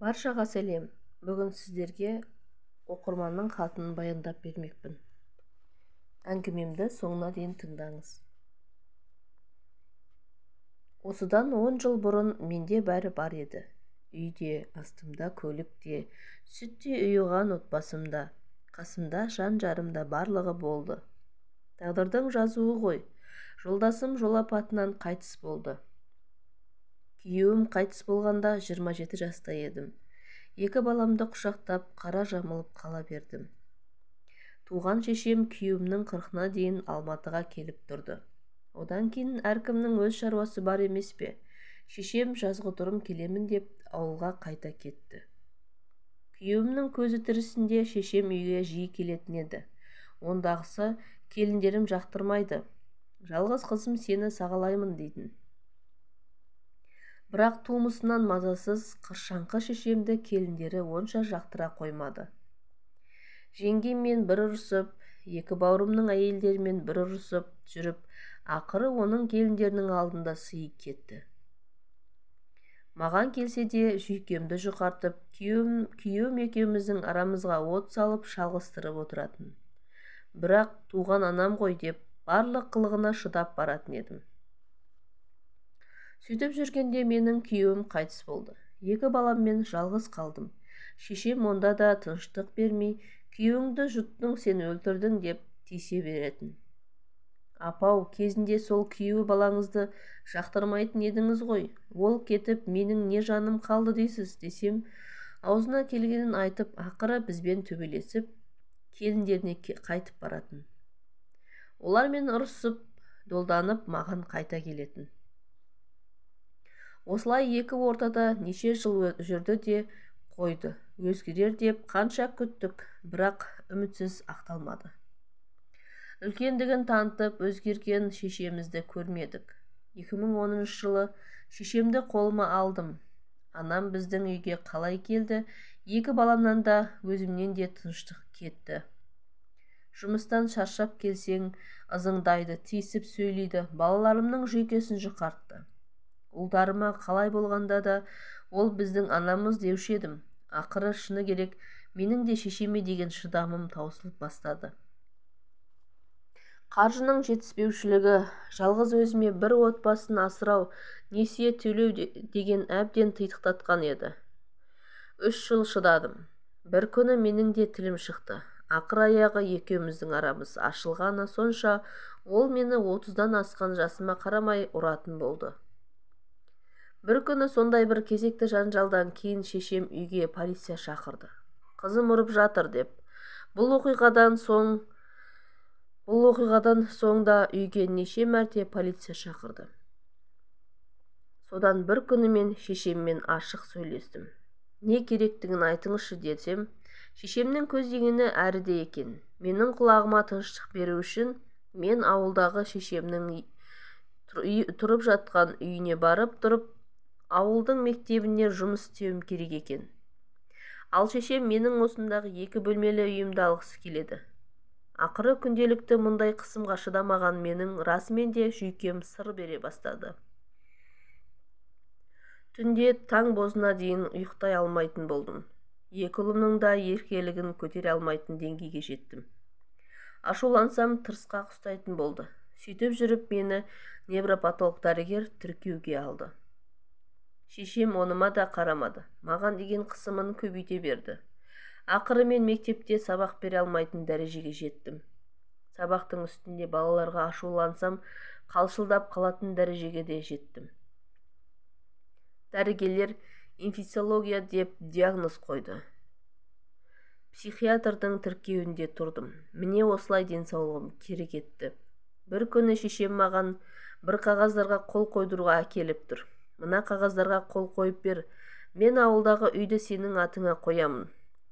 Баршаға сәлем. Бүгін сіздерге оқырманның хатын баяндап бермекпін. Әңгімемді соңына дейін тыңдаңыз. Осыдан 10 жыл бұрын менде бәрі бар еді. Үйде, астымда, көлікте, сүтте ұйыған отбасымда, қасымда, жан-жарымда барлығы болды. Тағдырдың жазуы ғой. Жолдасым жол апатынан қайтыс болды. Күйеуім қайтыс болғанда 27 жаста едім. Екі баламды құшақтап, қара жамылып қала бердім. Туған шешем күйеуімнің 40-на дейін Алматыға келіп тұрды. Одан кейін әркімнің өз шаруасы бар емес пе? Шешем жазғытұрым келемін деп ауылға қайта кетті. Күйеуімнің көзі тірісінде шешем үйге жиі келетін еді. Ондағысы келіндерім жақтырмайды. Жалғыз қызым сені сағалаймын дейтін. Бірақ тумысынан мазасыз қыршаңқы шешемді келіндері онша жақтыра қоймады. Жеңгеммен бір ұрысып, екі бауырымның әйелдерімен бір ұрысып жүріп, ақыры оның келіндерінің алдында сыйып кетті. Маған келсе де жүйкемді жұқартып, күйеуім екеуміздің арамызға от салып шалғыстырып отыратын. Бірақ туған анам ғой деп барлық қылығына шыдап баратын едім. Сөйтіп жүргенде менің күйеуім қайтыс болды. Екі баламмен жалғыз қалдым. Шешем онда да тыныштық бермей, күйеуіңді жұттың, сен өлтірдің деп тиісе беретін. Апау, кезінде сол күйеуі балаңызды жақтырмайтын едіңіз ғой. Ол кетіп, менің не жаным қалды дейсіз десем, аузына келгенін айтып, ақыры бізбен төбелесіп, келіндеріне қайтып баратын. Олармен ұрысып, долданып, маған қайта келетін. Осылай екі ортада неше жыл жүрді де қойды. Өзгерер деп қанша күттік, бірақ үмітсіз ақталмады. Үлкендігін танытып, өзгерген шешемізді көрмедік. 2010 жылы шешемді қолыма алдым. Анам біздің үйге қалай келді, екі баламнан да өзімнен де тыныштық кетті. Жұмыстан шаршап келсең, ызыңдайды, тиісіп сөйлейді, балаларымның жүйкесін жұқартты. Ұлдарыма қалай болғанда да ол біздің анамыз деуші едім. Ақыры шыны керек, менің де шешеме деген шыдамым таусылып бастады. Қаржының жетіспеушілігі, жалғыз өзіме бір отбасын асырау, несие төлеу деген әбден титықтатқан еді. 3 жыл шыдадым. Бір күні менің де тілім шықты. Ақыр аяғы екеуміздің арамыз ашылғаны сонша, ол мені 30-дан асқан жасыма қарамай ұратын болды. Бір күні сондай бір кезекті жанжалдан кейін шешем үйге полиция шақырды. Қызым ұрып жатыр деп. Бұл оқиғадан соң да үйге неше мәрте полиция шақырды. Содан бір күні мен шешеммен ашық сөйлестім. Не керектігін айтыңызшы десем, шешемнің көздегені әріде екен. Менің құлағыма тыныштық беру үшін мен ауылдағы шешемнің тұрып жатқан үйіне барып тұрып, ауылдың мектебіне жұмыс істеуім керек екен. Ал шешем менің осындағы 2 бөлмелі үйімді алғысы келеді. Ақыры күнделікті мұндай қысымға шыдамаған менің расымен де жүйкем сыр бере бастады. Түнде таң бозына дейін ұйықтай алмайтын болдым. Екі ұлымның да еркелігін көтере алмайтын деңгейге жеттім. Ашулансам тырысқақ ұстайтын болды. Сөйтіп жүріп мені невропатолог дәрігер тіркеуге алды. Шешем оныма да қарамады. Маған деген қысымын көбейте берді. Ақыры мен мектепте сабақ бере алмайтын дәрежеге жеттім. Сабақтың үстінде балаларға ашулансам, қалшылдап қалатын дәрежеге де жеттім. Дәрігерлер инфекциология деп диагноз қойды. Психиатрдың тіркеуінде тұрдым. Міне осылай денсаулығым кері кетті. Бір күні шешем маған бір қағаздарға қол қойдыруға әкеліп тұр. Мына қағаздарға қол қойып бер, мен ауылдағы үйді сенің атыңа қоямын.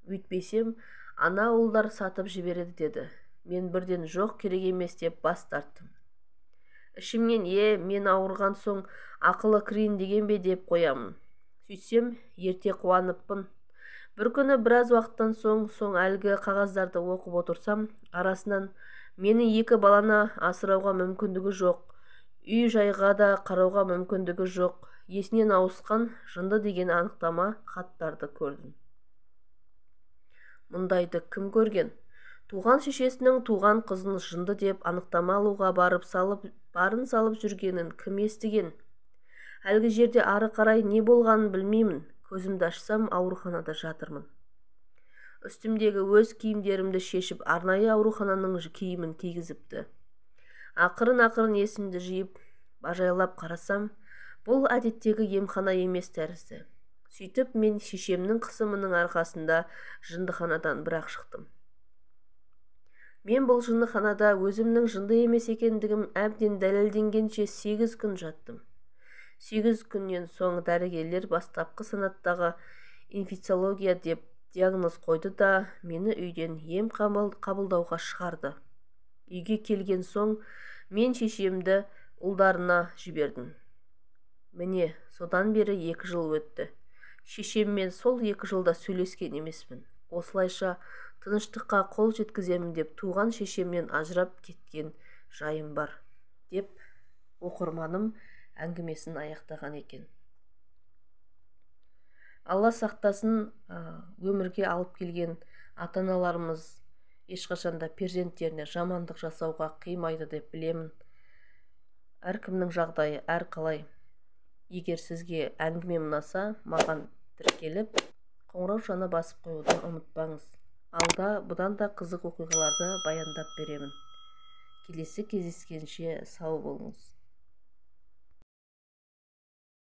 Өйтпесем, ана ауылдар сатып жібереді деді. Мен бірден жоқ, керек емес деп бас тарттым. Ішімнен, мен ауырған соң ақылы кірейін деген бе деп қоямын. Сөйтсем, ерте қуаныппын. Бір күні біраз уақыттан соң әлгі қағаздарды оқып отырсам, арасынан мені 2 баланы асырауға мүмкіндігі жоқ, үй жайға да қарауға мүмкіндігі жоқ, есінен ауысқан жынды деген анықтама хаттарды көрдім. Мұндайды кім көрген? Туған шешесінің туған қызын жынды деп анықтама алуға барын салып жүргенін кім естіген? Әлгі жерде ары қарай не болғанын білмеймін. Көзімді ашсам, ауруханада жатырмын. Үстімдегі өз киімдерімді шешіп, арнайы аурухананың киімін кигізіпті. Ақырын есімді жиып, бажайлап қарасам, бұл әдеттегі емхана емес тәрізді. Сөйтіп мен шешемнің қысымының арқасында жындыханадан бірақ шықтым. Мен бұл жындыханада өзімнің жынды емес екендігім әбден дәлелденгенше 8 күн жаттым. 8 күннен соң дәрігерлер бастапқы санаттағы инфекциология деп диагноз қойды да мені үйден ем қабылдауға шығарды. Үйге келген соң мен шешемді ұлдарына жібердім. Міне, содан бері 2 жыл өтті. Шешеммен сол 2 жылда сөйлескен емеспін. Осылайша тыныштыққа қол жеткіземін деп туған шешемнен ажырап кеткен жайым бар, деп оқырманым әңгімесін аяқтаған екен. Алла сақтасын, өмірге алып келген ата-аналарымыз ешқашанда перзенттеріне жамандық жасауға қимайды деп білемін. Әркімнің жағдайы әрқалай. Егер сізге әңгіме ұнаса, маған тіркеліп, қоңырау шаны басып қоюды ұмытпаңыз. Алда бұдан да қызық оқиғаларды баяндап беремін. Келесі кездескенше сау болыңыз.